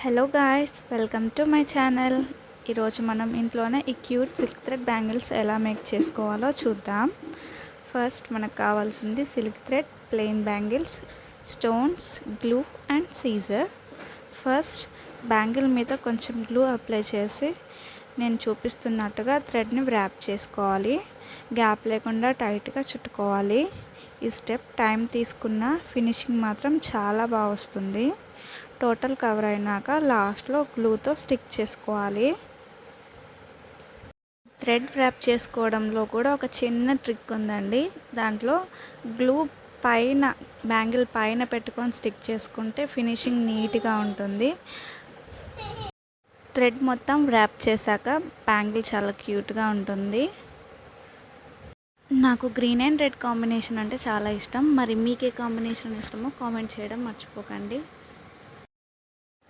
Hello guys, welcome to my channel. ఈరోజు మనం ఇంట్లోనే ఈ క్యూట్ సిల్క్ థ్రెడ్ బ్యాంగిల్స్ ఎలా మేక్ చేసుకోవాలో చూద్దాం. ఫస్ట్ మనకు కావాల్సింది silk thread plain bangles, stones, glue and scissor. First bangle మీద కొంచెం గ్లూ అప్లై చేసి నేను చూపిస్తున్నట్టుగా థ్రెడ్ని వ్రాప్ చేసుకోవాలి. గ్యాప్ లేకుండా టైట్గా చుట్టుకోవాలి. ఈ స్టెప్ టైం తీసుకున్న ఫినిషింగ్ మాత్రం చాలా బాగా వస్తుంది. టోటల్ కవర్ అయినాక లాస్ట్లో గ్లూతో స్టిక్ చేసుకోవాలి. థ్రెడ్ ర్యాప్ చేసుకోవడంలో కూడా ఒక చిన్న ట్రిక్ ఉందండి. దాంట్లో గ్లూ పైన బ్యాంగిల్ పైన పెట్టుకొని స్టిక్ చేసుకుంటే ఫినిషింగ్ నీట్గా ఉంటుంది. థ్రెడ్ మొత్తం ర్యాప్ చేశాక బ్యాంగిల్ చాలా క్యూట్గా ఉంటుంది. నాకు గ్రీన్ అండ్ రెడ్ కాంబినేషన్ అంటే చాలా ఇష్టం. మరి మీకు ఏ కాంబినేషన్ ఇష్టమో కామెంట్ చేయడం మర్చిపోకండి.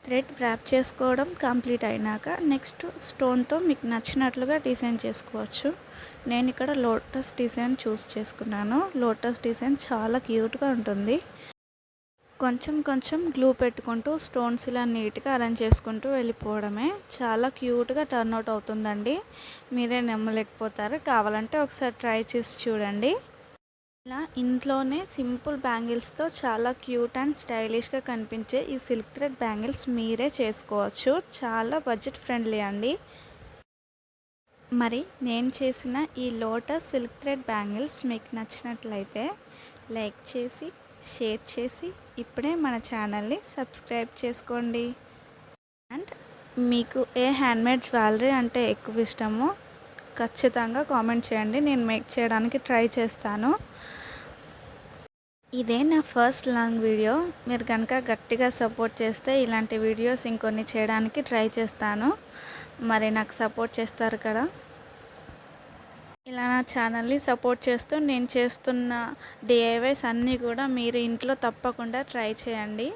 థ్రెడ్ ర్యాప్ చేసుకోవడం కంప్లీట్ అయినాక నెక్స్ట్ స్టోన్తో మీకు నచ్చినట్లుగా డిజైన్ చేసుకోవచ్చు. నేను ఇక్కడ లోటస్ డిజైన్ చూస్ చేసుకున్నాను. లోటస్ డిజైన్ చాలా క్యూట్గా ఉంటుంది. కొంచెం కొంచెం గ్లూ పెట్టుకుంటూ స్టోన్స్ ఇలా నీట్గా అరేంజ్ చేసుకుంటూ వెళ్ళిపోవడమే. చాలా క్యూట్గా టర్న్ అవుట్ అవుతుందండి. మీరే నమ్మలేకపోతారు. కావాలంటే ఒకసారి ట్రై చేసి చూడండి. ఇలా ఇంట్లోనే సింపుల్ బ్యాంగిల్స్తో చాలా క్యూట్ అండ్ స్టైలిష్గా కనిపించే ఈ సిల్క్ థ్రెడ్ బ్యాంగిల్స్ మీరే చేసుకోవచ్చు. చాలా బడ్జెట్ ఫ్రెండ్లీ అండి. మరి నేను చేసిన ఈ లోటస్ సిల్క్ థ్రెడ్ బ్యాంగిల్స్ మీకు నచ్చినట్లయితే లైక్ చేసి షేర్ చేసి ఇప్పుడే మన ఛానల్ని సబ్స్క్రైబ్ చేసుకోండి. అండ్ మీకు ఏ హ్యాండ్మేడ్ జ్యువెలరీ అంటే ఎక్కువ ఇష్టమో ఖచ్చితంగా కామెంట్ చేయండి. నేను మేక్ చేయడానికి ట్రై చేస్తాను. ఇదే నా ఫస్ట్ లాంగ్ వీడియో. మీరు కనుక గట్టిగా సపోర్ట్ చేస్తే ఇలాంటి వీడియోస్ ఇంకొన్ని చేయడానికి ట్రై చేస్తాను. మరి నాకు సపోర్ట్ చేస్తారు కదా. ఇలా నా ఛానల్ని సపోర్ట్ చేస్తూ నేను చేస్తున్న డిఐవైస్ అన్నీ కూడా మీరు ఇంట్లో తప్పకుండా ట్రై చేయండి.